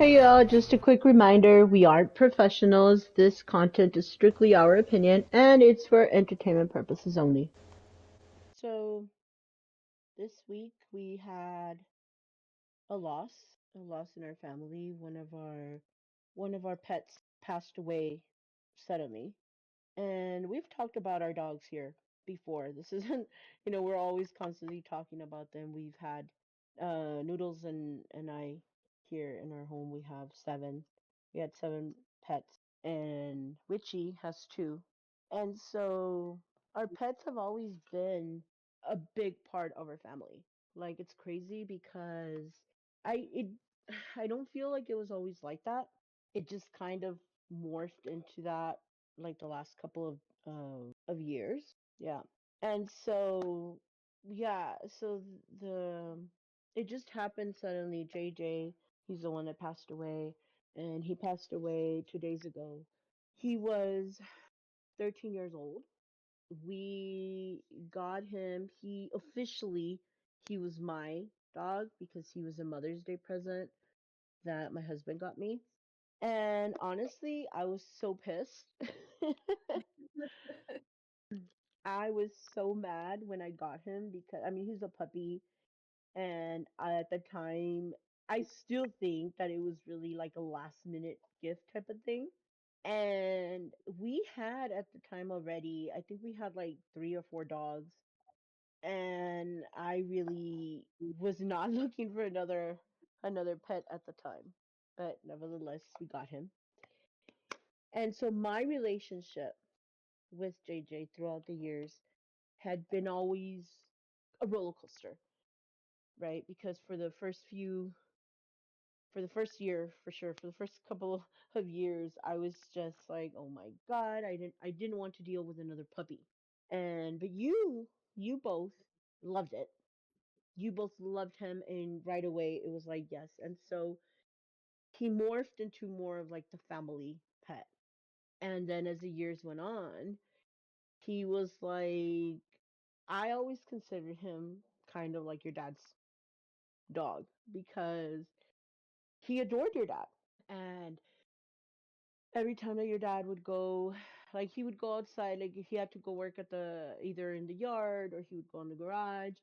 Hey y'all, just a quick reminder, we aren't professionals. This content is strictly our opinion and it's for entertainment purposes only. So, this week we had a loss in our family. One of our pets passed away suddenly. And we've talked about our dogs here before. This isn't, we're always constantly talking about them. We've had Noodles and I here in our home. We have seven. We had seven pets, and Richie has two. And so our pets have always been a big part of our family. Like it's crazy because I it I don't feel like it was always like that. It just kind of morphed into that like the last couple of years. Yeah. And so yeah, so the it just happened suddenly. JJ, he's the one that passed away, and he passed away 2 days ago. He was 13 years old. We got him. He was my dog because he was a Mother's Day present that my husband got me. And honestly, I was so pissed. I was so mad when I got him because I mean he's a puppy, and at the time I still think that it was really like a last minute gift type of thing. And we had at the time already, I think we had like three or four dogs, and I really was not looking for another pet at the time. But nevertheless, we got him. And so my relationship with JJ throughout the years had been always a roller coaster, right? Because for the first year, for sure, for the first couple of years, I was just like, "Oh my God, I didn't want to deal with another puppy." And but you both loved it. You both loved him, and right away it was like yes. And so he morphed into more of like the family pet. And then as the years went on, he was like, I always considered him kind of like your dad's dog because he adored your dad. And every time that your dad would go, like he would go outside, like if he had to go work at the either in the yard or he would go in the garage,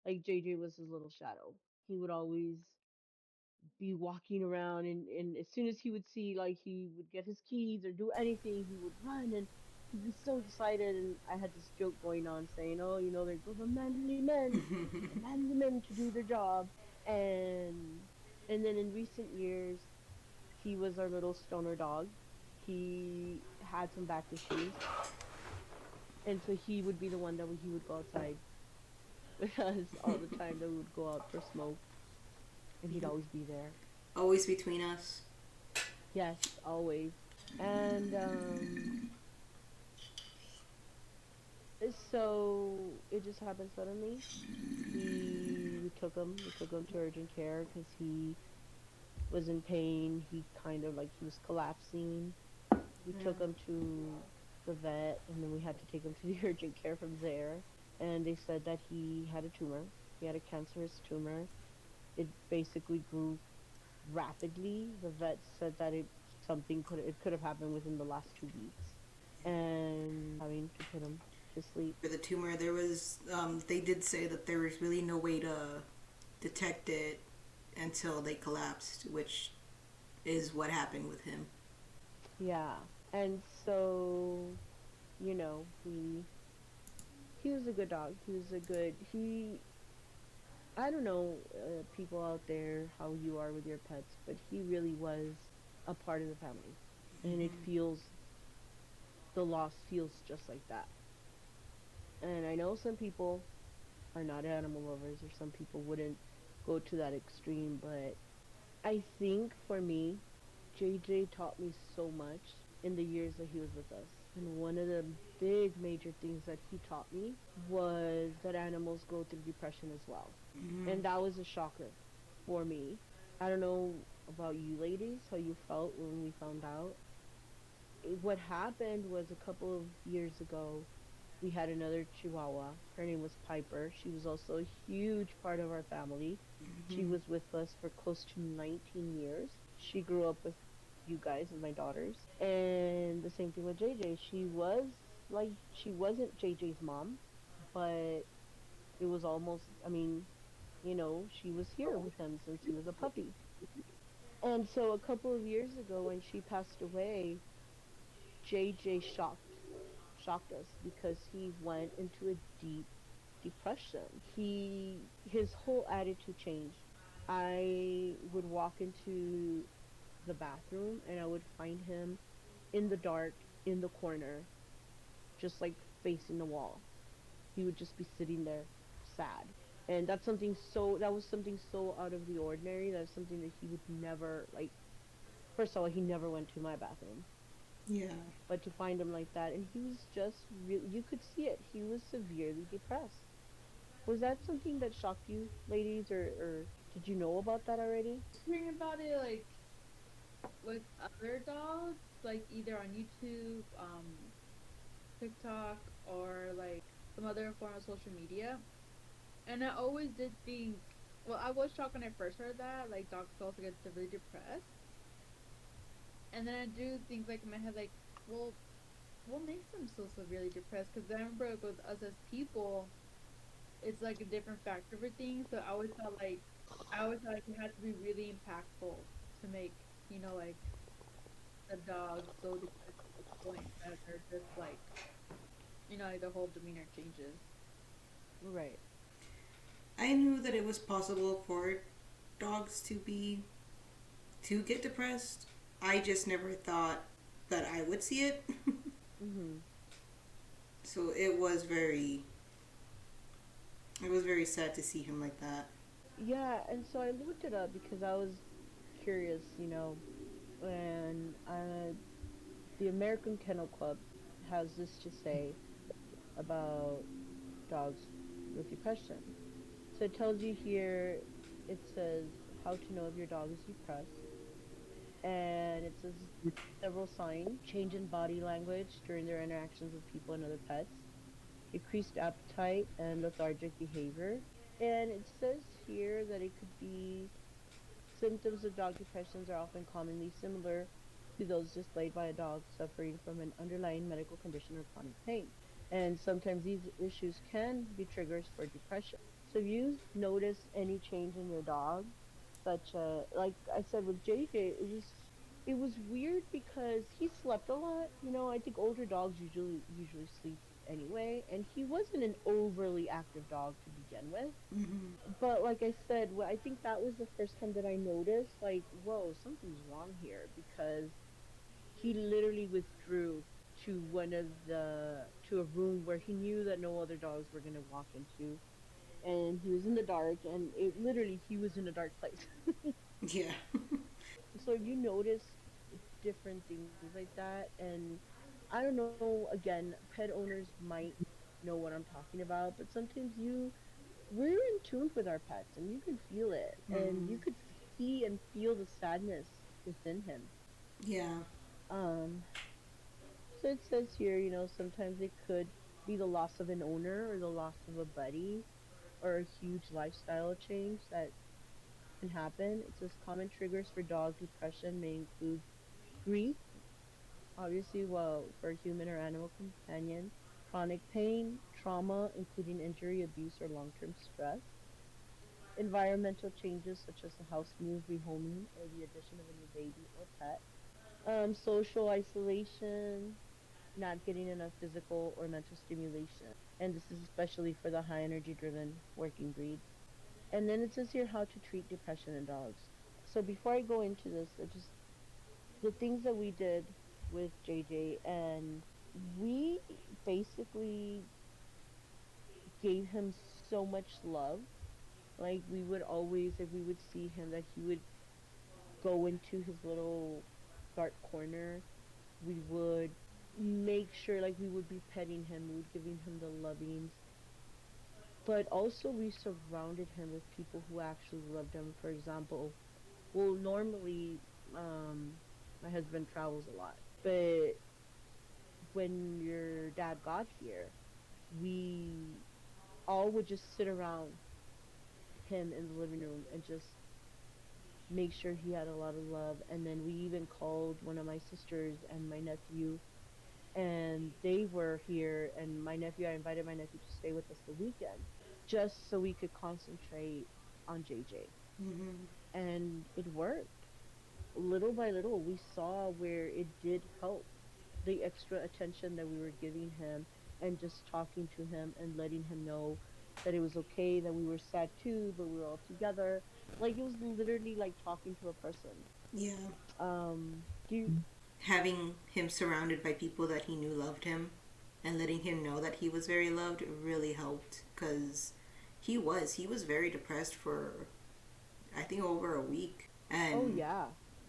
like JJ was his little shadow. He would always be walking around, and as soon as he would see like he would get his keys or do anything, he would run and he'd be so excited. And I had this joke going on saying, oh, there go the manly men to do their job. And and then in recent years he was our little stoner dog. He had some back issues, and so he would be the one that he would go outside with us all the time, that we would go out for smoke, and he'd always be there. Always between us. Yes, always. And so it just happened suddenly. We took him to urgent care because he was in pain. He kind of like he was collapsing. We Yeah. took him to the vet, and then we had to take him to the urgent care from there. And they said that he had a tumor. He had a cancerous tumor. It basically grew rapidly. The vet said that it could have happened within the last 2 weeks, and having to put him to sleep. For the tumor, they did say that there was really no way to detect it until they collapsed, which is what happened with him. Yeah, and so he was a good dog. He was a good he. I don't know, people out there, how you are with your pets, but he really was a part of the family, and the loss feels just like that. And I know some people are not animal lovers, or some people wouldn't go to that extreme, but I think for me, JJ taught me so much in the years that he was with us. And one of the big major things that he taught me was that animals go through depression as well. Mm-hmm. And that was a shocker for me. I don't know about you ladies, how you felt when we found out. What happened was a couple of years ago, we had another Chihuahua. Her name was Piper. She was also a huge part of our family. She Mm-hmm. was with us for close to 19 years. she grew up with you guys and my daughters. And the same thing with JJ. She wasn't JJ's mom, but it was almost, I mean, she was here with him since he was a puppy. And so a couple of years ago when she passed away, JJ shocked us because he went into a deep depression. His whole attitude changed. I would walk into the bathroom and I would find him in the dark in the corner, just like facing the wall. He would just be sitting there sad. And that was something so out of the ordinary. That's something that he would never like. First of all, he never went to my bathroom, Yeah. but to find him like that, and he was just really, you could see it. He was severely depressed. Was that something that shocked you, ladies, or did you know about that already? Hearing about it like with other dogs, like either on YouTube, TikTok, or like some other form of social media. And I always did think, well, I was shocked when I first heard that, like dogs can also get severely depressed. And then I do think like in my head, like, well, what makes them so severely depressed? Because I remember with us as people, it's like a different factor for things. So I always thought like, it had to be really impactful to make, like the dog so depressed to the point that they're just like, like the whole demeanor changes. Right. I knew that it was possible for dogs to get depressed. I just never thought that I would see it. Mhm. So it was very sad to see him like that. Yeah, and so I looked it up because I was curious, and the American Kennel Club has this to say about dogs with depression. So it tells you here, it says how to know if your dog is depressed, and it says several signs: change in body language during their interactions with people and other pets, decreased appetite, and lethargic behavior. And it says here that it could be symptoms of dog depressions are often commonly similar to those displayed by a dog suffering from an underlying medical condition or chronic pain. And sometimes these issues can be triggers for depression. So if you notice any change in your dog, such like I said with JJ, it was weird because he slept a lot. I think older dogs usually sleep anyway, and he wasn't an overly active dog to begin with. Hmm. But like I said, I think that was the first time that I noticed, like, whoa, something's wrong here because he literally withdrew to a room where he knew that no other dogs were gonna walk into, and he was in the dark, and it literally he was in a dark place. Yeah. So if you notice different things like that, and I don't know, again, pet owners might know what I'm talking about, but sometimes we're in tune with our pets and you can feel it and you Hmm. could see and feel the sadness within him. Yeah. um so it says here, sometimes it could be the loss of an owner or the loss of a buddy or a huge lifestyle change that can happen. It says common triggers for dog depression may include grief, obviously, well, for a human or animal companion, chronic pain, trauma including injury, abuse, or long-term stress, environmental changes such as a house move, rehoming, or the addition of a new baby or pet, social isolation, not getting enough physical or mental stimulation. And this is especially for the high energy driven working breeds. And then it says here how to treat depression in dogs. So before I go into this, the things that we did with JJ, and we basically gave him so much love. Like we would always, if we would see him, that he would go into his little dark corner. We would make sure, like, we would be petting him, we would giving him the lovings, but also we surrounded him with people who actually loved him. For example, well, normally, my husband travels a lot, but when your dad got here, we all would just sit around him in the living room and just make sure he had a lot of love. And then we even called one of my sisters and my nephew, and they were here. And I invited my nephew to stay with us the weekend, just so we could concentrate on JJ. Mm-hmm. And it worked. Little by little, we saw where it did help. The extra attention that we were giving him, and just talking to him and letting him know that it was okay, that we were sad too, but we were all together. Like, it was literally like talking to a person. Yeah. Do you, Having him surrounded by people that he knew loved him and letting him know that he was very loved really helped, because he was very depressed for, I think, over a week. oh And yeah.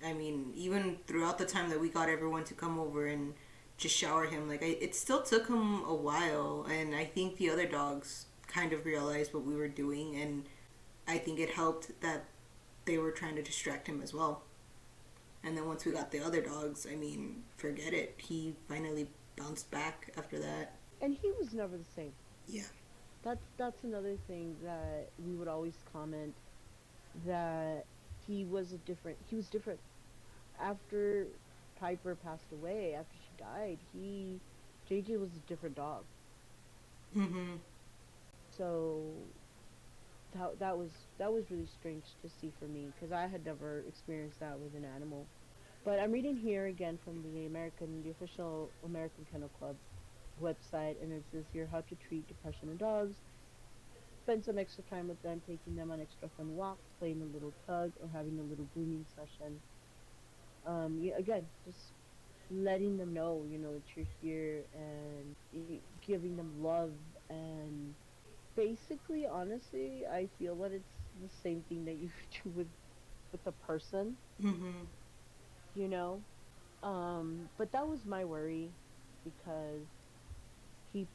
I mean, even throughout the time that we got everyone to come over and just shower him, like, it still took him a while. And I think the other dogs kind of realized what we were doing, and I think it helped that they were trying to distract him as well. And then once we got the other dogs, I mean, forget it. He finally bounced back after that. And he was never the same. Yeah. That's another thing that we would always comment, that he was different after Piper passed away, after she died. He JJ was a different dog. Mm-hmm. So that was really strange to see for me, because I had never experienced that with an animal. But I'm reading here again from the official American Kennel Club website, and it says here how to treat depression in dogs. Spend some extra time with them, taking them on extra fun walks, playing a little tug, or having a little grooming session. Yeah, again, just letting them know, that you're here, and giving them love. And basically, honestly, I feel that it's the same thing that you do with a person, Mm-hmm. you know. But that was my worry, because he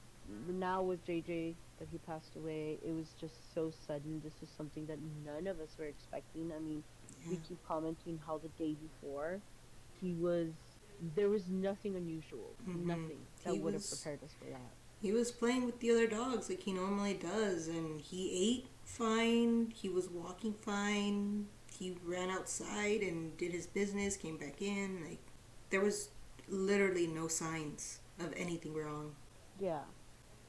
now with JJ, that he passed away, it was just so sudden. This is something that none of us were expecting. I mean, Yeah. we keep commenting how the day before he was there was nothing unusual, Mm-hmm. nothing that He would have was prepared us for that. he was playing with the other dogs like he normally does, and he ate fine. He was walking fine. He ran outside and did his business. Came back in. Like, there was literally no signs of anything wrong. Yeah.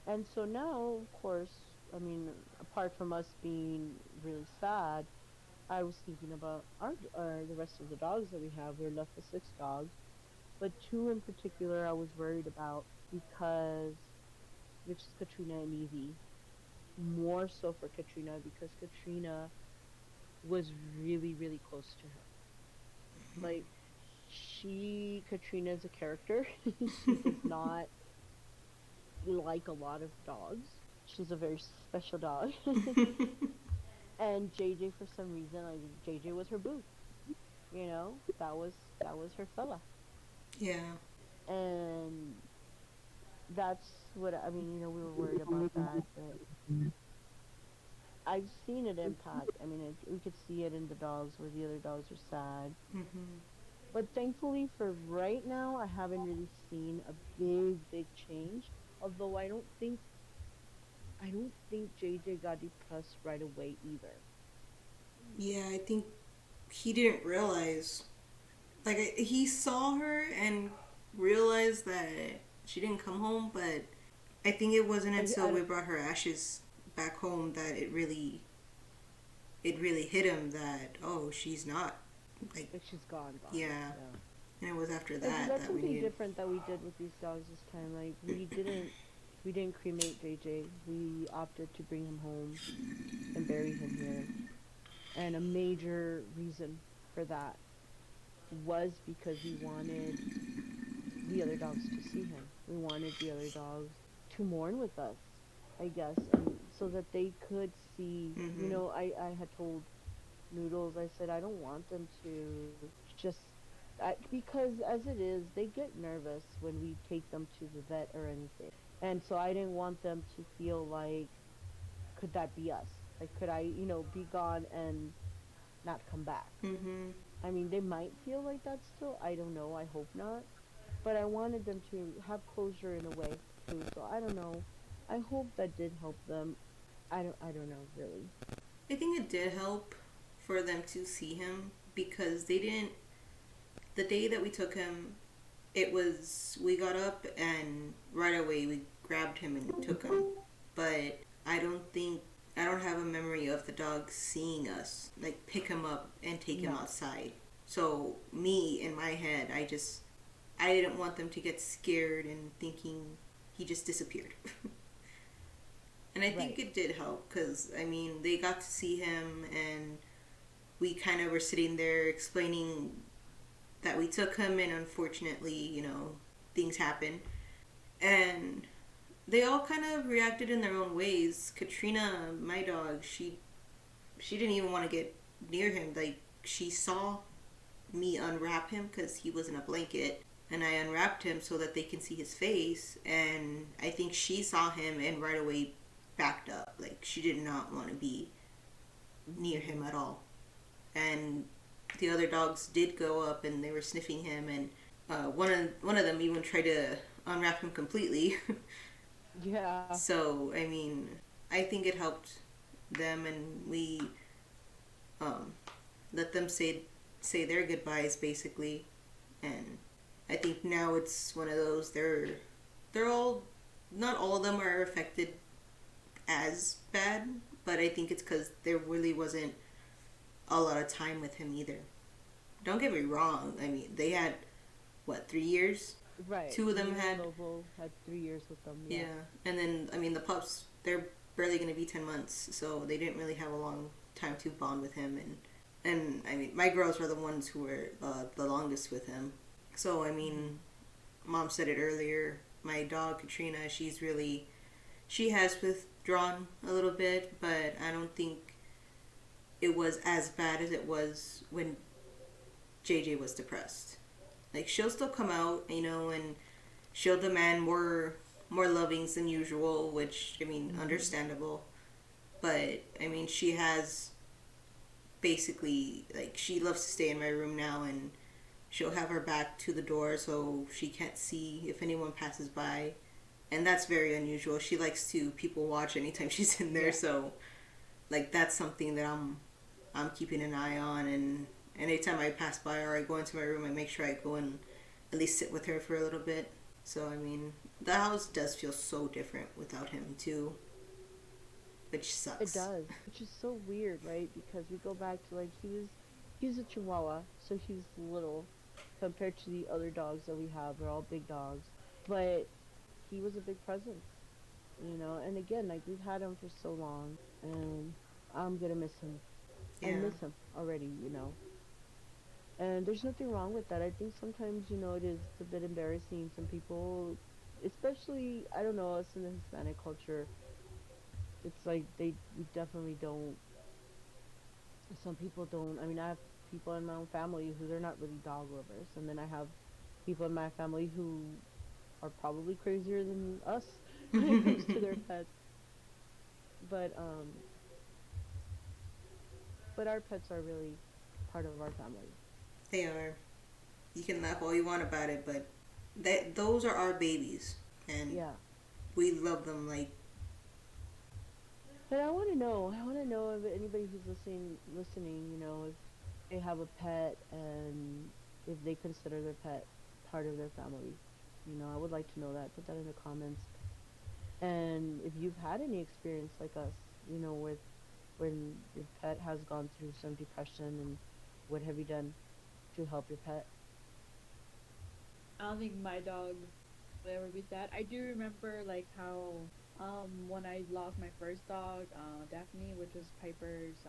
And so now, of course, I mean, apart from us being really sad, I was thinking about the rest of the dogs that we have. We're left with six dogs, but two in particular I was worried about, because, which is Katrina and Evie. More so for Katrina, because Katrina was really, really close to her. Like, Katrina is a character. She does not like a lot of dogs. She's a very special dog. And JJ, for some reason, like, JJ was her boo. That was her fella. Yeah. And that's what I mean. We were worried about that, but I've seen it impact. I mean, we could see it in the dogs, where the other dogs are sad. Mm-hmm. But thankfully, for right now, I haven't really seen a big, big change. Although I don't think JJ got depressed right away either. Yeah, I think he didn't realize. Like, he saw her and realized that she didn't come home, but I think it wasn't until I we brought her ashes back home that it really hit him that, oh, she's not, like, Like, she's gone, gone. yeah. Yeah. And it was after And so that that's that we something needed. different that we did with these dogs this time. Like, we didn't cremate JJ. We opted to bring him home and bury him here. And a major reason for that was because we wanted the other dogs to see him. We wanted the other dogs to mourn with us, I guess, and so that they could see. Mm-hmm. I had told Noodles, I said, I don't want them to just. Because as it is, they get nervous when we take them to the vet or anything. And so I didn't want them to feel like, could that be us? Like, could I, be gone and not come back? Mm-hmm. I mean, they might feel like that still. I don't know. I hope not. But I wanted them to have closure in a way too. So I don't know. I hope that did help them. I don't know really. I think it did help for them to see him, because they didn't. The day that we took him, it was we got up and right away we grabbed him and took him. But I don't think I don't have a memory of the dog seeing us like pick him up and take him No. outside. So me in my head, I didn't want them to get scared and thinking he just disappeared. And I think Right. it did help because I mean they got to see him and we kind of were sitting there explaining that we took him and unfortunately things happen and they all kind of reacted in their own ways. Katrina, my dog, she didn't even want to get near him. Like she saw me unwrap him because he was in a blanket, and I unwrapped him so that they can see his face. And I think she saw him and right away backed up. Like she did not want to be near him at all. And the other dogs did go up and they were sniffing him, and one of them even tried to unwrap him completely. Yeah. So I mean, I think it helped them, and we um, let them say their goodbyes basically. And I think now it's one of those they're all not all of them are affected as bad, but I think it's because there really wasn't a lot of time with him either. Don't get me wrong. I mean, they had what 3 years. Right. Two of them Me and had Lobo had 3 years with them. Yeah. yeah, and then I mean the pups they're barely gonna be 10 months, so they didn't really have a long time to bond with him, and I mean my girls were the ones who were the longest with him. So I mean, mom said it earlier. My dog Katrina, she has withdrawn a little bit, but I don't think it was as bad as it was when JJ was depressed. Like she'll still come out, and she'll demand more lovings than usual, which I mean, understandable. But I mean, she has basically like she loves to stay in my room now, and she'll have her back to the door so she can't see if anyone passes by, and that's very unusual. She likes to people watch anytime she's in there, Yeah. so like that's something that I'm keeping an eye on, and anytime I pass by or I go into my room, I make sure I go and at least sit with her for a little bit. So I mean, the house does feel so different without him too, which It sucks. does, which is so weird, right? Because we go back to like he's a Chihuahua, so he's little compared to the other dogs that we have. They're all big dogs, but he was a big presence, And again, like we've had him for so long, and I'm gonna miss him. I Yeah. miss him already. And there's nothing wrong with that. I think sometimes, it is a bit embarrassing. Some people, especially, I don't know, us in the Hispanic culture, it's like we definitely don't, some people don't, I mean, I have people in my own family who they're not really dog lovers. And then I have people in my family who are probably crazier than us when it comes to their pets. But, um, but our pets are really part of our family. They are. You can laugh all you want about it, but those are our babies, and Yeah. we love them like But I want to know if anybody who's listening, if they have a pet and if they consider their pet part of their family. I would like to know that. Put that in the comments. And if you've had any experience like us, with when your pet has gone through some depression, and what have you done to help your pet? I don't think my dog will ever be sad. I do remember like how when I lost my first dog, Daphne, which was Piper's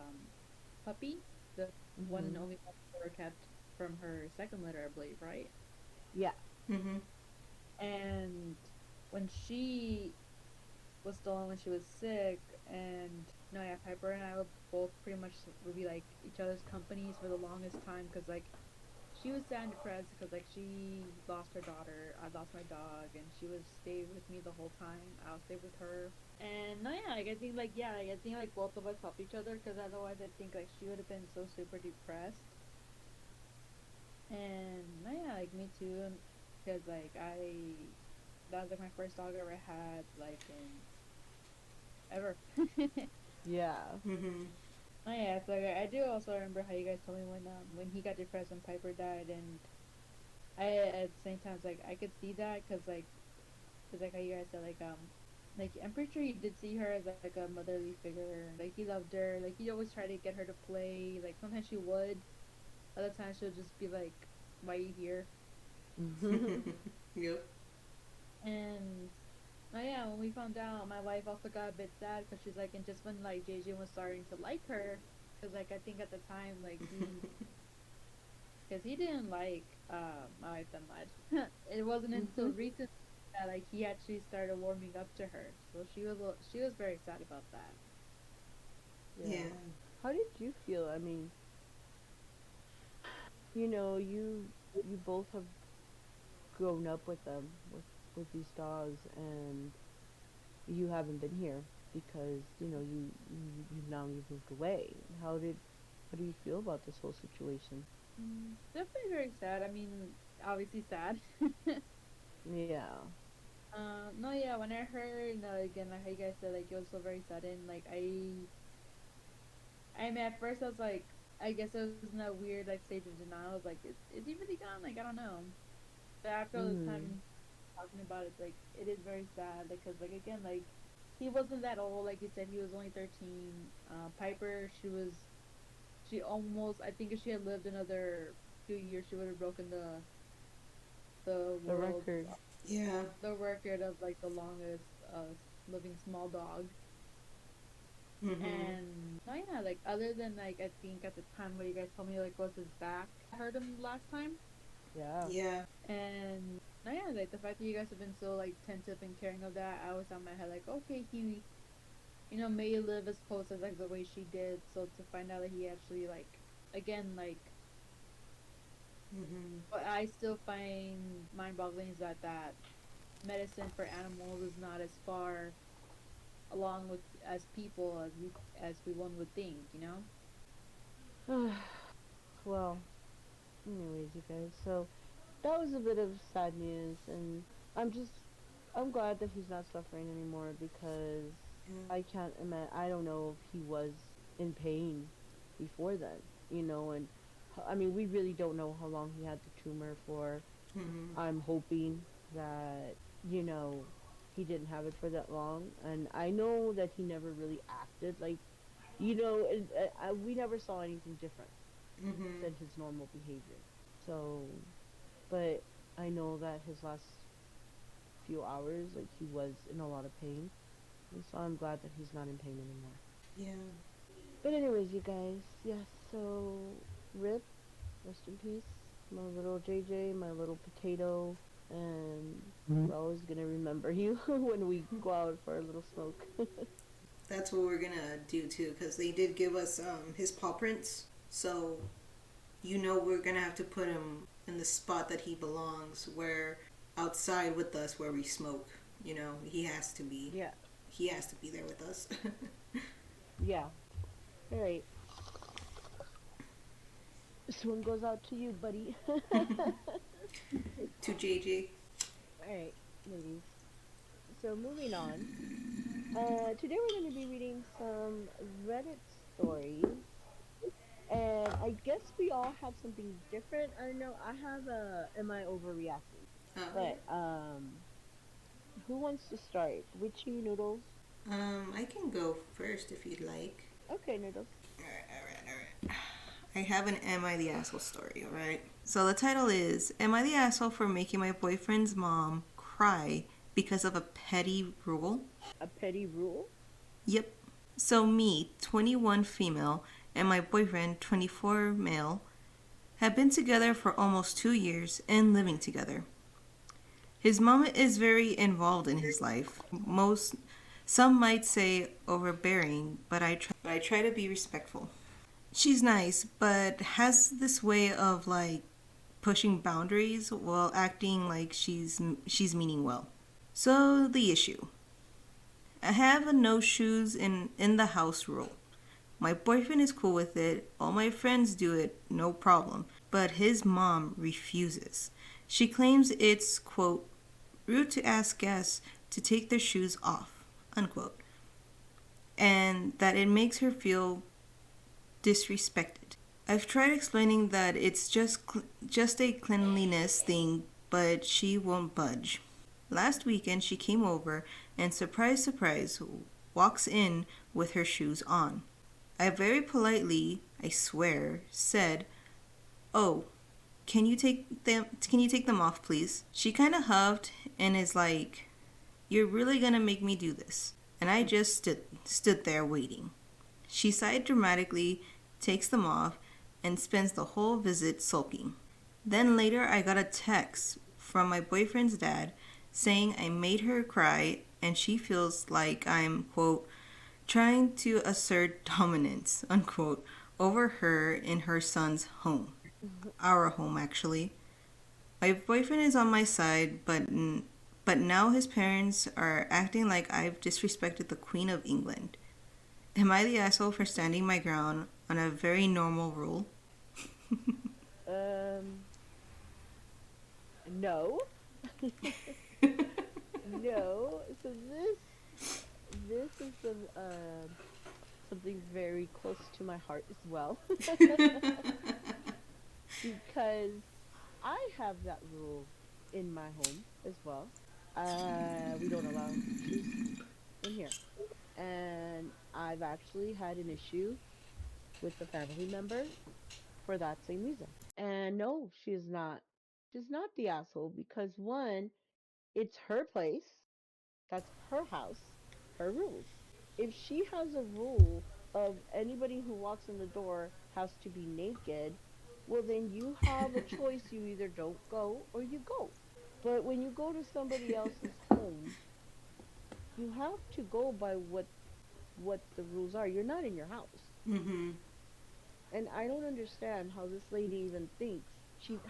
puppy, the one and Mhm. only one we ever kept from her second litter, I believe, right? Yeah. mm-hmm. And when she was stolen when she was sick, and no, yeah, Piper and I would both pretty much would be like each other's companies for the longest time because like she was sad and depressed because like she lost her daughter, I lost my dog, and she would stay with me the whole time. I'll stay with her, and no, yeah, like I think like yeah, like, I think like both of us helped each other because otherwise I think like she would have been so super depressed. And no, yeah, like me too, because like that was like my first dog I ever had like in ever. Yeah. Mm-hmm. Oh yeah, so I do also remember how you guys told me when he got depressed when Piper died, and I at the same time like I could see that cause like how you guys said like I'm pretty sure he did see her as like a motherly figure. Like he loved her. Like he always tried to get her to play. Like sometimes she would, other times she'll just be like, "Why you here?" Yep. And oh yeah, when we found out, my wife also got a bit sad because she's like, and just when like JJ was starting to like her, because like I think at the time like because he didn't like my wife that much. It wasn't until Hmm. recently that like he actually started warming up to her. So she was very sad about that. Yeah. Yeah. How did you feel? I mean, you both have grown up with them, with these dogs, and you haven't been here because you've moved away. How do you feel about this whole situation? Definitely very sad. I mean, obviously sad. Yeah. No, yeah. When I heard, no, again, like how you guys said, like it was so very sudden. I mean, at first I was like, I guess I was in that weird like stage of denial. I was like, is he really gone? Like I don't know. But after all this Mm. time talking about it, like it is very sad because like again, like he wasn't that old. Like you said, he was only 13. Piper, she almost. I think if she had lived another few years, she would have broken the The world record. Yeah. the record of like the longest living small dog. Mhm. And no, yeah, like other than like I think at the time what you guys told me like was his back hurt him last time. Yeah. Yeah. And no, yeah, like the fact that you guys have been so like attentive and caring of that, I always thought in my head like, okay, he may live as close as like the way she did. So to find out that he actually like again like Mhm. what I still find mind boggling is that medicine for animals is not as far along with as people as we one would think. Well, anyways, you guys. So that was a bit of sad news, and I'm just I'm glad that he's not suffering anymore because Yeah. I can't imagine. I don't know if he was in pain before then, and I mean, we really don't know how long he had the tumor for. Mhm. I'm hoping that, you know, he didn't have it for that long. And I know that he never really acted like, we never saw anything different Mhm. than his normal behavior. So, but I know that his last few hours, like, he was in a lot of pain. And so I'm glad that he's not in pain anymore. Yeah. But, anyways, you guys, yes, so Rip, rest in peace. My little JJ, my little potato, and we're always gonna remember you when we go out for a little smoke. That's what we're gonna do too, because they did give us his paw prints. So we're gonna have to put him in the spot that he belongs, where outside with us where we smoke. He has to be. Yeah, He has to be there with us. yeah. All right. This one goes out to you, buddy. To JJ. All right, ladies. So moving on. Today we're going to be reading some Reddit stories, and I guess we all have something different. I know I have a "Am I overreacting?" Okay. But who wants to start? Witchy Noodles. I can go first if you'd like. Okay, Noodles. Alright, alright, alright. I have an Am I the Asshole story, alright? So the title is Am I the Asshole for Making My Boyfriend's Mom Cry Because of a Petty Rule? A petty rule. Yep. So me, 21 female, and my boyfriend, 24 male, have been together for almost 2 years and living together. His mom is very involved in his life. Some might say overbearing, but I try to be respectful. She's nice, but has this way of like pushing boundaries while acting like she's meaning well. So the issue. I have a no shoes in the house rule. My boyfriend is cool with it. All my friends do it, no problem. But his mom refuses. She claims it's, quote, rude to ask guests to take their shoes off, unquote. And that it makes her feel disrespected. I've tried explaining that it's just a cleanliness thing, but she won't budge. Last weekend she came over and surprise surprise walks in with her shoes on. I very politely, I swear, said, "Oh, can you take them off, please?" She kind of huffed and is like, "You're really going to make me do this." And I just stood there waiting. She sighed dramatically, takes them off, and spends the whole visit sulking. Then later I got a text from my boyfriend's dad saying I made her cry and she feels like I'm, quote, trying to assert dominance, unquote, over her in her son's home. Our home, actually. My boyfriend is on my side, but now his parents are acting like I've disrespected the Queen of England. Am I the asshole for standing my ground on a very normal rule? Um, no. No. So this is something very close to my heart as well. Because I have that rule in my home as well. We don't allow shoes in here. And I've actually had an issue with a family member for that same reason. And no, she's not. She's not the asshole because one, it's her place. That's her house, her rules. If she has a rule of anybody who walks in the door has to be naked, well, then you have a choice. You either don't go or you go. But when you go to somebody else's home, you have to go by what the rules are. You're not in your house. Mm-hmm. And I don't understand how this lady even thinks.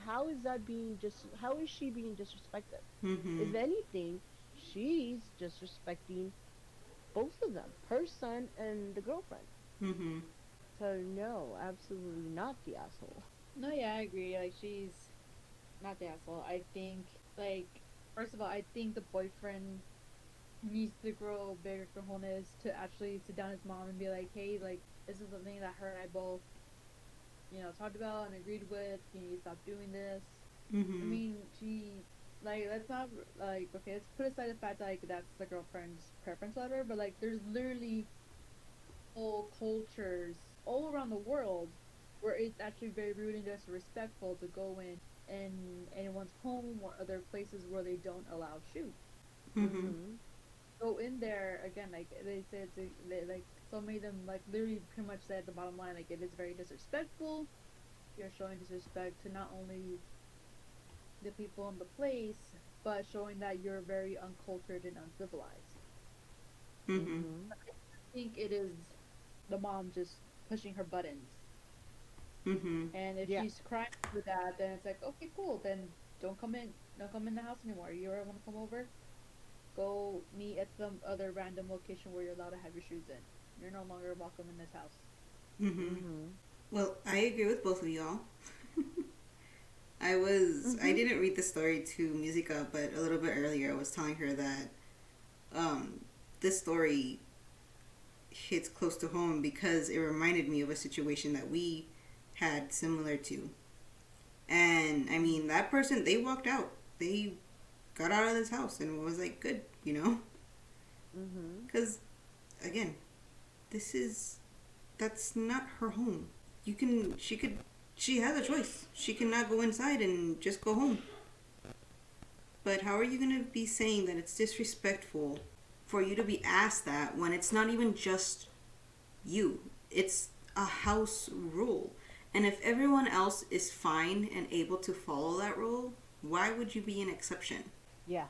How is that being just how is she being disrespected? Mm-hmm. If anything, she's disrespecting both of them, her son and the girlfriend. Mm-hmm. So no, absolutely not the asshole. No, yeah, I agree. Like, she's not the asshole. I think, like, first of all, I think the boyfriend needs to grow bigger cojones to actually sit down with his mom and be like, hey, like, this is something that her and I both, talked about and agreed with. You need to stop doing this. I Mm-hmm. mean, like, let's not, like, okay, let's put aside the fact that, like, that's the girlfriend's preference letter, but, like, there's literally whole cultures all around the world where it's actually very rude and disrespectful to go in anyone's home or other places where they don't allow shoes. Mm-hmm. Mhm. Go in there again, like they said, like so many of them like literally pretty much said the bottom line, like it is very disrespectful. You're showing disrespect to not only the people in the place, but showing that you're very uncultured and uncivilized. Mm-hmm. Mhm. I think it is the mom just pushing her buttons. Mm-hmm. And if Yeah. she's crying for that, then it's like, okay, cool. Then don't come in. Don't come in the house anymore. You ever want to come over? Go meet at some other random location where you're allowed to have your shoes in. You're no longer welcome in this house. Mm-hmm. Mhm. Well, I agree with both of y'all. I Mhm. didn't read the story to Musica, but a little bit earlier I was telling her that um, this story hits close to home because it reminded me of a situation that we had similar to. And I mean, that person, they walked out. They got out of this house and was like, good, you know? Mhm. Because, again, this is, that's not her home. She has a choice. She cannot go inside and just go home. But how are you going to be saying that it's disrespectful for you to be asked that when it's not even just you? It's a house rule. And if everyone else is fine and able to follow that rule, why would you be an exception? Yeah.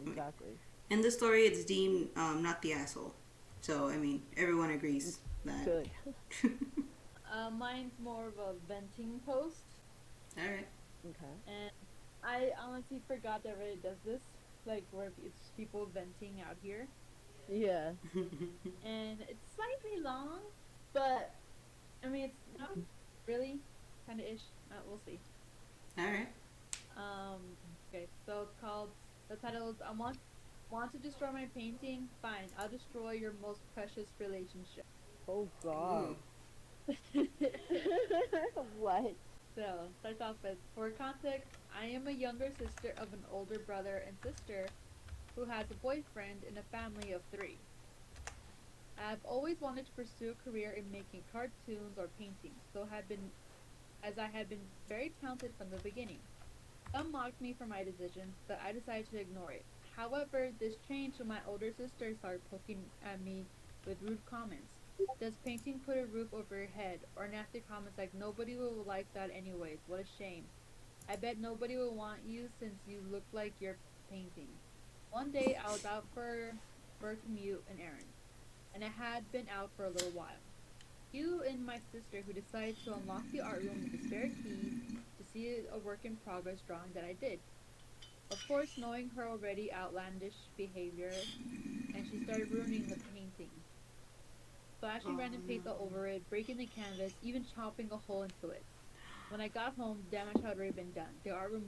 Exactly. In this story, it's Dean, not the asshole. So, I mean, everyone agrees that. Good. Mine's more of a venting post, Alright. Okay. and I honestly forgot that Reddit does this, like where it's people venting out here, Yeah. and it's slightly long, but I mean it's not really kind of ish. We'll see. Alright. Okay, so it's called. The title is "I want to destroy my painting. Fine, I'll destroy your most precious relationship." Oh Ooh. God. What? So, starts off with, for context, I am a younger sister of an older brother and sister who has a boyfriend in a family of three. I've always wanted to pursue a career in making cartoons or paintings, as I had been very talented from the beginning. Some mocked me for my decision, but I decided to ignore it. However, this changed when my older sister started poking at me with rude comments. Does painting put a roof over your head? Or nasty comments like nobody will like that anyways. What a shame. I bet nobody will want you since you look like you're painting. One day I was out for a commute and errands, and I had been out for a little while. You and my sister who decided to unlock the art room with the spare key to see a work in progress drawing that I did. Of course, knowing her already outlandish behavior, and she started ruining the painting, splashing random paint all over it, breaking the canvas, even chopping a hole into it. When I got home, the damage had already been done. The art room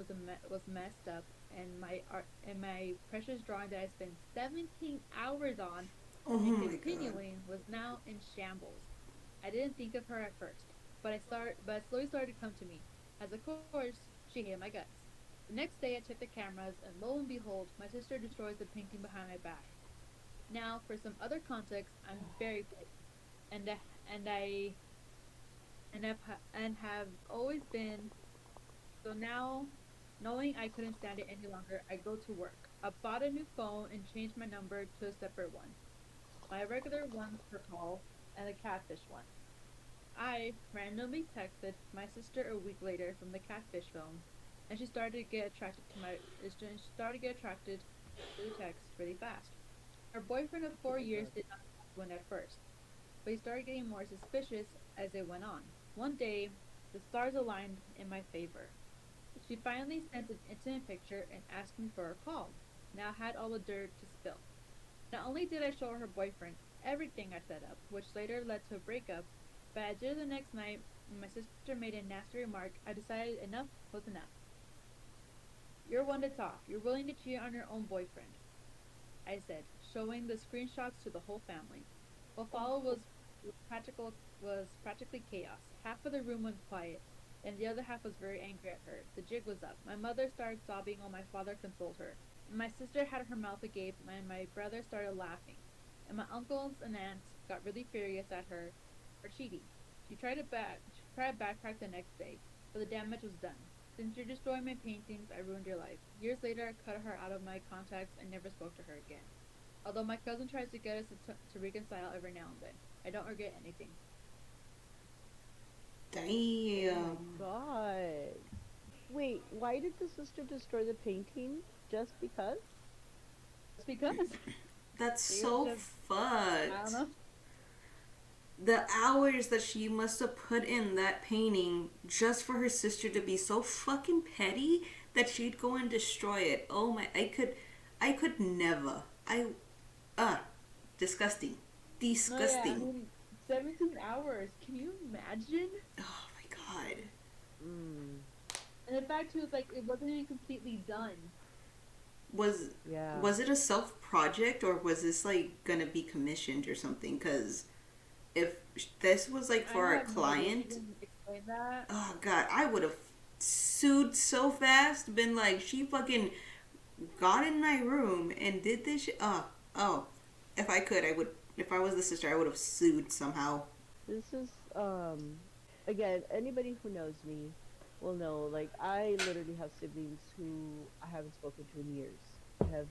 was messed up, and my precious drawing that I spent 17 hours on Oh and my god. continuing was now in shambles. I didn't think of her at first, but it slowly started to come to me, as of course she hated my guts. The next day, I checked the cameras, and lo and behold, my sister destroys the painting behind my back. Now, for some other context, I'm very petty, and I, and I and have always been. So now, knowing I couldn't stand it any longer, I go to work. I bought a new phone and changed my number to a separate one. My regular one for calls and a catfish one. I randomly texted my sister a week later from the catfish phone, and she started to get attracted to the text really fast. Her boyfriend of Oh 4 years my did not win at first, but he started getting more suspicious as it went on. One day, the stars aligned in my favor. She finally sent an intimate picture and asked me for a call. Now I had all the dirt to spill. Not only did I show her boyfriend everything I set up, which later led to a breakup, but at dinner the next night, when my sister made a nasty remark, I decided enough was enough. You're one to talk. You're willing to cheat on your own boyfriend, I said, showing the screenshots to the whole family. What followed was practical was practically chaos. Half of the room went quiet, and the other half was very angry at her. The jig was up. My mother started sobbing while my father consoled her. My sister had her mouth agape, and my brother started laughing. And my uncles and aunts got really furious at her for cheating. She tried to backtrack the next day, but the damage was done. Since you destroyed my paintings, I ruined your life. Years later, I cut her out of my contacts and never spoke to her again. Although my cousin tries to get us to reconcile every now and then, I don't regret anything. Oh my Damn. god. Wait, why did the sister destroy the painting? Just because? Just because That's she was so just, I don't fucked. know. The hours that she must have put in that painting just for her sister to be so fucking petty that she'd go and destroy it. Oh my, I could never. Uh, disgusting. No, yeah, I Disgusting. mean, 17 hours. Can you imagine? Oh my god. Mm, And the fact too is like it wasn't even completely done. Was yeah. was it a self project or was this like gonna be commissioned or something? Because if this was like I for a have no idea. She client, didn't explain that. oh god, I would have sued so fast. Been like, she fucking got in my room and did this shit. Oh. If I could, I would. If I was the sister, I would have sued somehow. This is again, anybody who knows me will know like I literally have siblings who I haven't spoken to in years. I have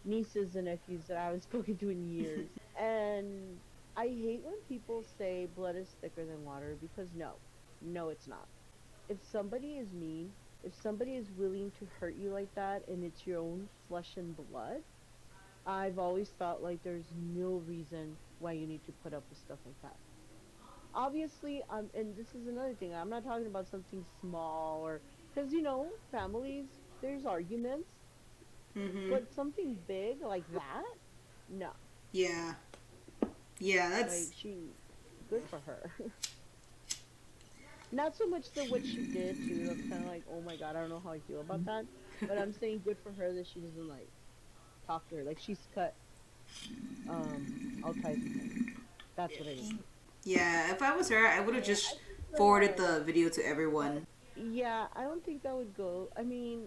nieces and nephews that I haven't spoken to in years. And I hate when people say blood is thicker than water because no. No, it's not. If somebody is mean, if somebody is willing to hurt you like that and it's your own flesh and blood, I've always felt like there's no reason why you need to put up with stuff like that. Obviously, and this is another thing. I'm not talking about something small or because families there's arguments, Mm-hmm. but something big like that, no. Yeah. Yeah, Like that's. she, good for her. Not so much the what she did too. That's kind of like, oh my god, I don't know how I feel about that. But I'm saying good for her that she doesn't like talk to her. Like she's cut all ties with him. That's what I mean. Yeah, if I was her, I would have Yeah, just I think forwarded the video to everyone. yeah, I don't think that would go. I mean,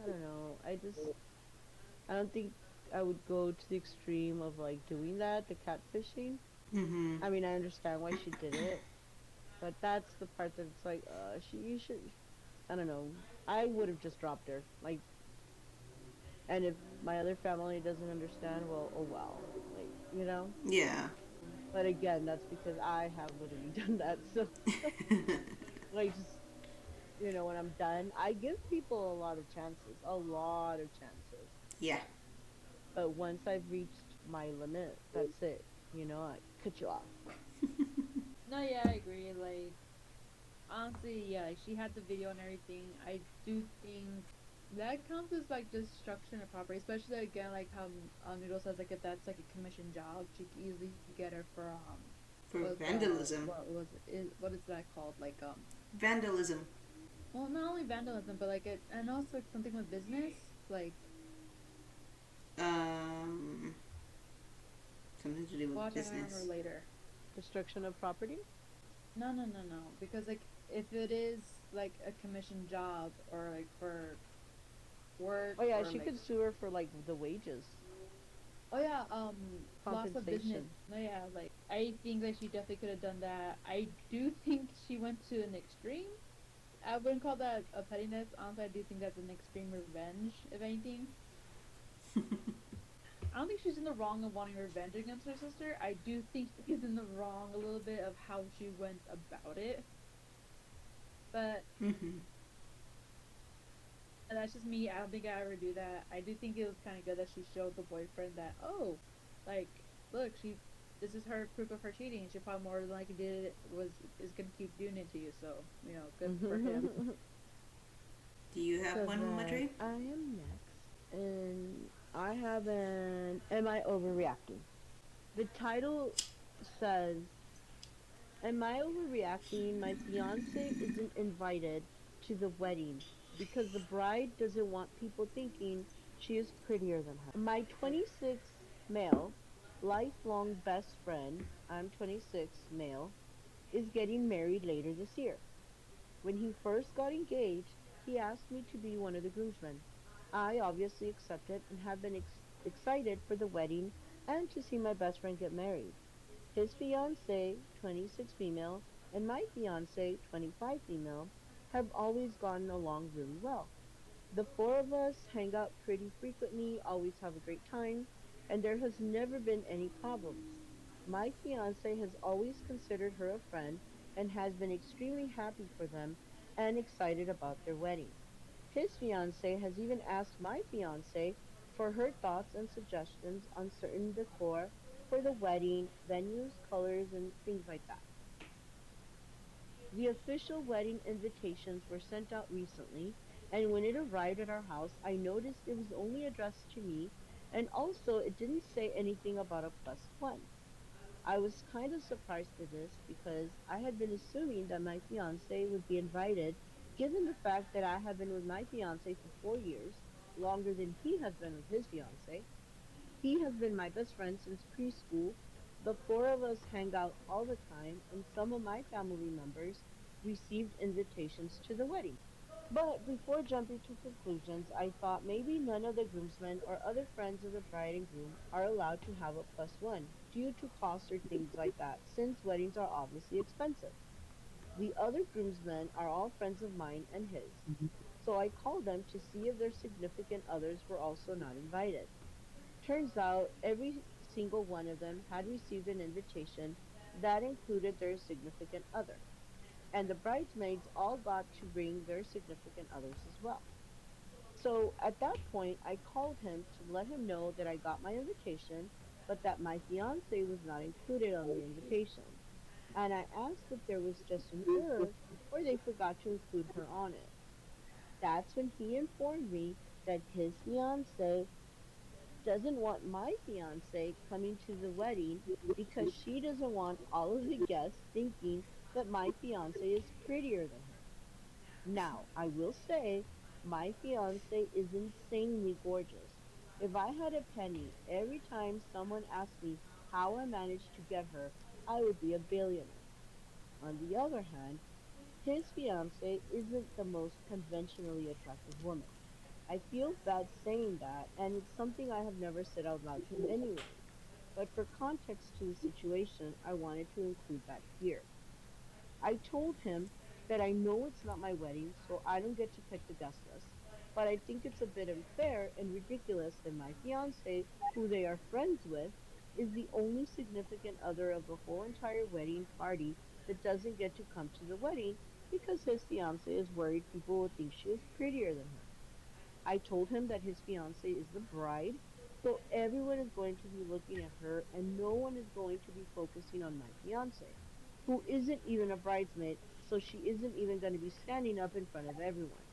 I don't know. I don't think I would go to the extreme of like doing that, the catfishing. Mm-hmm. I mean, I understand why she did it, but that's the part that it's like, you should. I don't know. I would have just dropped her. Like, and if my other family doesn't understand, well, oh well. Like, you know. Yeah. But again, that's because I have literally done that. So, like, just when I'm done, I give people a lot of chances, a lot of chances. Yeah. But once I've reached my limit, that's it. I cut you off. No, yeah, I agree. Like, honestly, yeah, like she had the video and everything. I do think that counts as like destruction of property, especially again, like how Noodle says, like if that's like a commission job, she could easily get her for For vandalism. what is that called? Like Vandalism. well, not only vandalism, but like it, and also like something with business, like Um, Something to do with watch, I can remember business. later. Destruction of property? No, no, no, no, because like if it is like a commission job or like for work Oh yeah, or she like could sue her for like the wages, oh yeah, loss of business. compensation. No, yeah, like I think that she definitely could have done that. I do think she went to an extreme. I wouldn't call that a pettiness. Honestly, I do think that's an extreme revenge, if anything. I don't think she's in the wrong of wanting revenge against her sister. I do think she's in the wrong a little bit of how she went about it. But Mm-hmm. that's just me. I don't think I ever do that. I do think it was kind of good that she showed the boyfriend that, oh, like, look, this is her proof of her cheating. She probably more than likely did it, is gonna keep doing it to you. So good for him. Do you have So one, then Madre? I am next, and I have an Am I Overreacting? The title says, Am I overreacting? My fiance isn't invited to the wedding because the bride doesn't want people thinking she is prettier than her. My 26 male, lifelong best friend, I'm 26 male, is getting married later this year. When he first got engaged, he asked me to be one of the groomsmen. I obviously accepted and have been excited for the wedding and to see my best friend get married. His fiancée, 26 female, and my fiancée, 25 female, have always gotten along really well. The four of us hang out pretty frequently, always have a great time, and there has never been any problems. My fiancé has always considered her a friend and has been extremely happy for them and excited about their wedding. His fiancée has even asked my fiancé for her thoughts and suggestions on certain decor for the wedding, venues, colors, and things like that. The official wedding invitations were sent out recently, and when it arrived at our house, I noticed it was only addressed to me, and also it didn't say anything about a plus one. I was kind of surprised by this because I had been assuming that my fiance would be invited, given the fact that I have been with my fiance for 4 years, longer than he has been with his fiance. He has been my best friend since preschool. The four of us hang out all the time, and some of my family members received invitations to the wedding. But before jumping to conclusions, I thought maybe none of the groomsmen or other friends of the bride and groom are allowed to have a plus one due to costs or things like that, since weddings are obviously expensive. The other groomsmen are all friends of mine and his, so I called them to see if their significant others were also not invited. Turns out every single one of them had received an invitation that included their significant other, and the bridesmaids all got to bring their significant others as well. So at that point, I called him to let him know that I got my invitation, but that my fiance was not included on the invitation. And I asked if there was just an error or they forgot to include her on it. That's when he informed me that his fiance doesn't want my fiance coming to the wedding because she doesn't want all of the guests thinking that my fiance is prettier than her. Now, I will say my fiance is insanely gorgeous. If I had a penny every time someone asked me how I managed to get her, I would be a billionaire. On the other hand, his fiance isn't the most conventionally attractive woman. I feel bad saying that, and it's something I have never said out loud to him anyway. But for context to the situation, I wanted to include that here. I told him that I know it's not my wedding, so I don't get to pick the guest list. But I think it's a bit unfair and ridiculous that my fiance, who they are friends with, is the only significant other of the whole entire wedding party that doesn't get to come to the wedding because his fiance is worried people will think she is prettier than her. I told him that his fiance is the bride, so everyone is going to be looking at her and no one is going to be focusing on my fiance, who isn't even a bridesmaid, so she isn't even going to be standing up in front of everyone.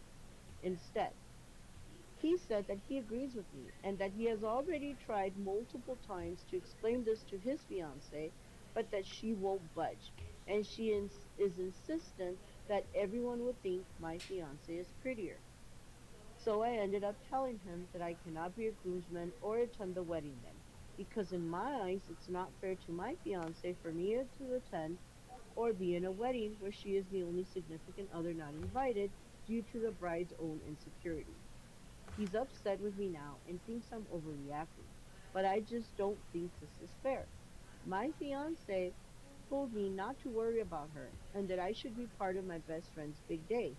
Instead, he said that he agrees with me and that he has already tried multiple times to explain this to his fiance, but that she won't budge. And she is insistent that everyone would think my fiance is prettier. So I ended up telling him that I cannot be a groomsman or attend the wedding then, because in my eyes it's not fair to my fiance for me to attend or be in a wedding where she is the only significant other not invited due to the bride's own insecurities. He's upset with me now and thinks I'm overreacting, but I just don't think this is fair. My fiance told me not to worry about her and that I should be part of my best friend's big day.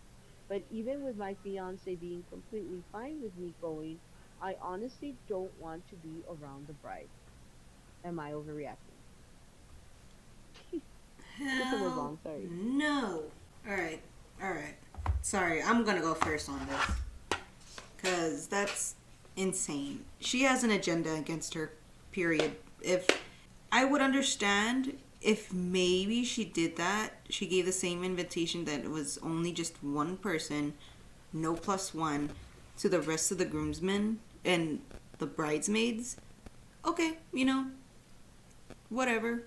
But even with my fiance being completely fine with me going, I honestly don't want to be around the bride. Am I overreacting? Just a little Hell long, sorry. no. All right, all right. Sorry, I'm gonna go first on this because that's insane. She has an agenda against her. Period. If I would understand if maybe she did that, she gave the same invitation that it was only just one person, no plus one, to the rest of the groomsmen and the bridesmaids. Okay, whatever.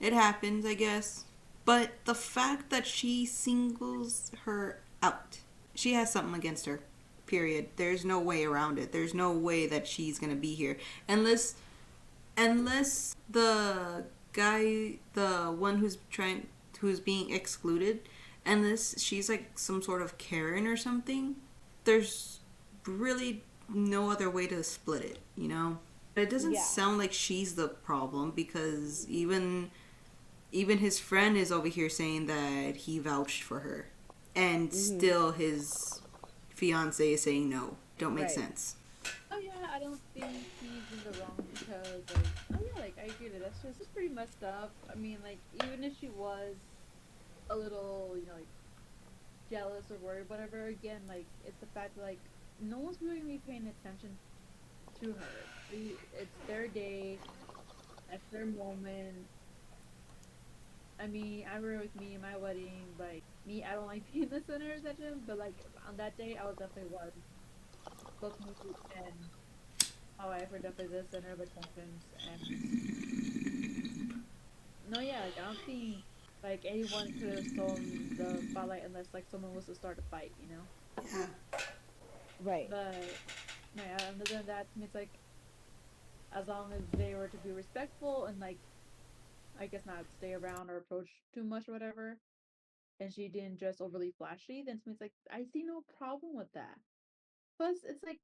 It happens, I guess. But the fact that she singles her out, she has something against her. Period. There's no way around it. There's no way that she's gonna be here unless the guy, the one who's being excluded, unless she's like some sort of Karen or something. There's really no other way to split it. It doesn't Yeah. sound like she's the problem because even his friend is over here saying that he vouched for her, and Mhm. still his fiance is saying no. Don't make Right. sense. Oh yeah, I don't think he's in the wrong because like oh yeah, like I agree that that's just pretty messed up. I mean, like even if she was a little, like jealous or worried, whatever, again, like it's the fact that like no one's really gonna be paying attention to her. It's their day, that's their moment. I mean, I remember with me and my wedding, like me, I don't like being the center of attention, but like on that day, I was definitely was. Both me and my wife were definitely the center of attention, and no, yeah, like I don't think like anyone could have stolen the spotlight unless like someone was to start a fight. Yeah, Right. But no, yeah, other than that, to me, it's like as long as they were to be respectful and like I guess not stay around or approach too much or whatever, and she didn't dress overly flashy, then to me it's like I see no problem with that. Plus, it's like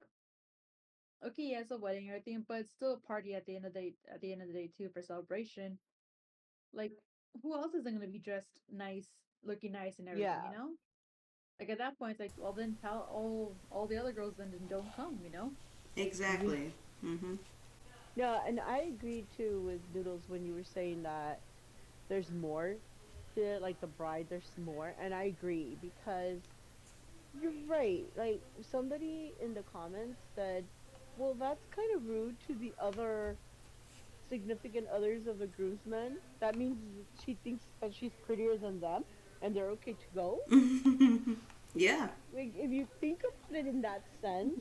okay, yeah, it's a wedding or everything, but it's still a party at the end of the day. At the end of the day, too, for celebration. Like, who else isn't gonna be dressed nice, looking nice, and everything? Yeah. Like at that point, it's like, well, then tell all the other girls then don't come. Yeah. exactly. Mhm. No, and I agree too with Noodles when you were saying that there's more to like the bride, there's more, and I agree because you're right. Like somebody in the comments said, "Well, that's kind of rude to the other significant others of the groomsmen. That means she thinks that she's prettier than them, and they're okay to go." Yeah, Like if you think about it in that sense,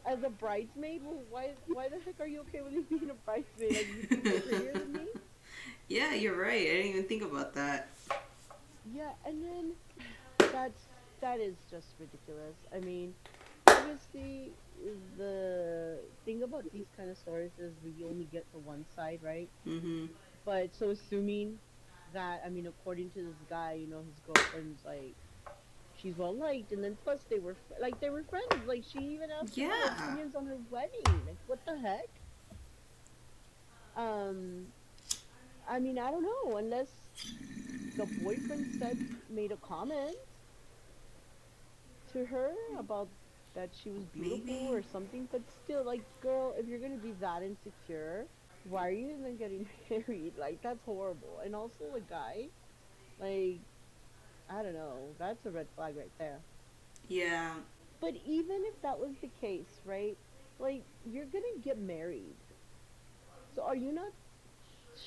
as a bridesmaid, well, why the heck are you okay with me being a bridesmaid? Like you think you're prettier than me? yeah. You're right. I didn't even think about that. Yeah, and then that's that is just ridiculous. I mean, obviously the thing about these kind of stories is we only get the one side, right? Mhm. But so assuming that, I mean, according to this guy, his girlfriend's like, she's well liked, and then plus they were friends. Like she even asked him for Yeah. opinions on her wedding. Like what the heck? Um, I mean, I don't know unless the boyfriend made a comment to her about that she was beautiful Maybe. or something, but still, like, girl, if you're gonna be that insecure, why are you even getting married? Like, that's horrible. And also, the guy, like, I don't know, that's a red flag right there. Yeah. But even if that was the case, right? Like, you're gonna get married. So are you not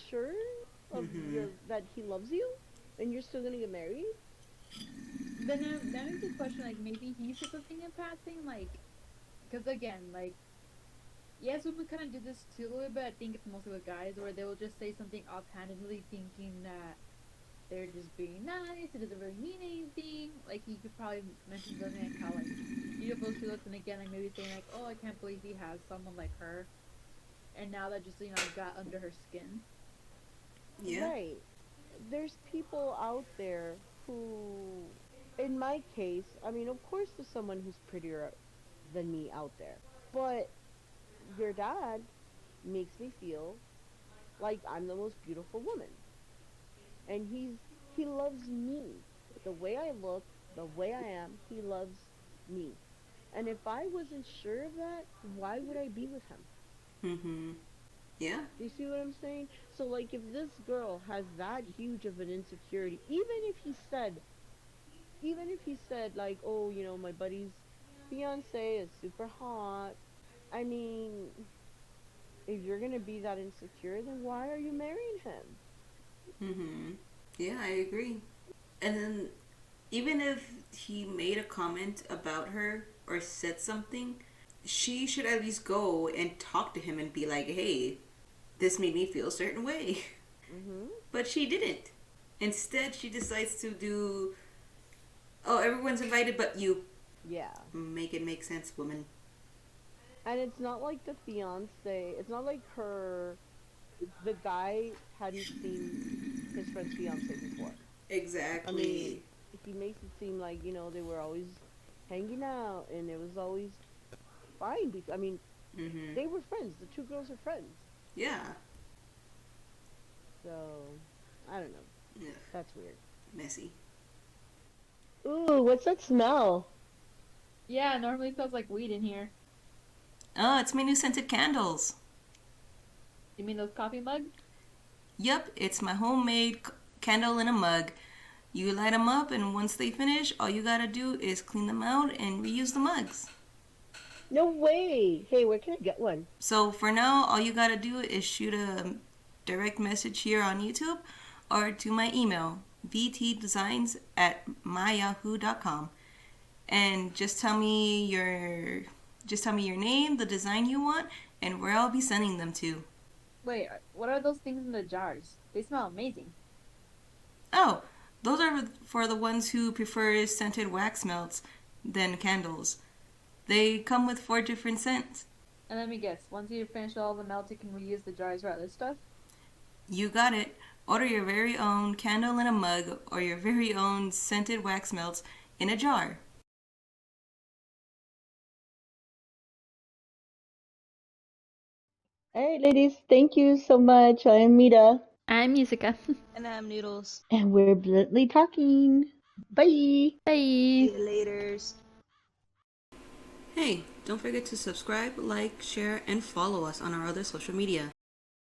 sure of Mhm. your that he loves you and you're still gonna get married? Then that makes me question, like, maybe he said something in passing, like, because again, like, yes, women kind of do this too a little bit. I think it's mostly with guys where they will just say something offhandedly, thinking that they're just being nice. It doesn't really mean anything. Like he could probably mention something like how like beautiful she looks, and again, like maybe saying like, "Oh, I can't believe he has someone like her," and now that just got under her skin. Yeah. Right. There's people out there who, in my case, I mean, of course, there's someone who's prettier than me out there, but your dad makes me feel like I'm the most beautiful woman, and he loves me the way I look, the way I am. He loves me, and if I wasn't sure of that, why would I be with him? Mhm. Yeah. Do you see what I'm saying? So, like, if this girl has that huge of an insecurity, even if he said like, oh, my buddy's fiance is super hot. I mean, if you're gonna be that insecure, then why are you marrying him? Mhm. Yeah, I agree. And then even if he made a comment about her or said something, she should at least go and talk to him and be like, "Hey, this made me feel a certain way." Mhm. But she didn't. Instead, she decides to do, "Oh, everyone's invited but you." Yeah. Make it make sense, woman. And it's not like the fiance. It's not like the guy hadn't seen his friend's fiance before. I mean, Exactly. he makes it seem like they were always hanging out, and it was always fine. I mean, Mhm. they were friends. The two girls are friends. Yeah. So, I don't know. Ugh, That's weird. messy. Ooh, what's that smell? Yeah, it normally smells like weed in here. Oh, it's my new scented candles. You mean those coffee mugs? Yep, it's my homemade candle in a mug. You light them up, and once they finish, all you gotta do is clean them out and reuse the mugs. No way. Hey, where can I get one? So for now, all you gotta do is shoot a direct message here on YouTube or to my email, vtdesigns@myyahoo.com, and just tell me your name, the design you want, and where I'll be sending them to. Wait, what are those things in the jars? They smell amazing. Oh, those are for the ones who prefer scented wax melts than candles. They come with 4 different scents. And let me guess, once you finish all the melt, you can reuse the jars for other stuff? You got it. Order your very own candle in a mug or your very own scented wax melts in a jar. All right, ladies, thank you so much. I'm Mita, I'm Musica. And I'm Noodles. and we're bluntly talking. Bye. Bye! See you laters. Hey, don't forget to subscribe, like, share, and follow us on our other social media.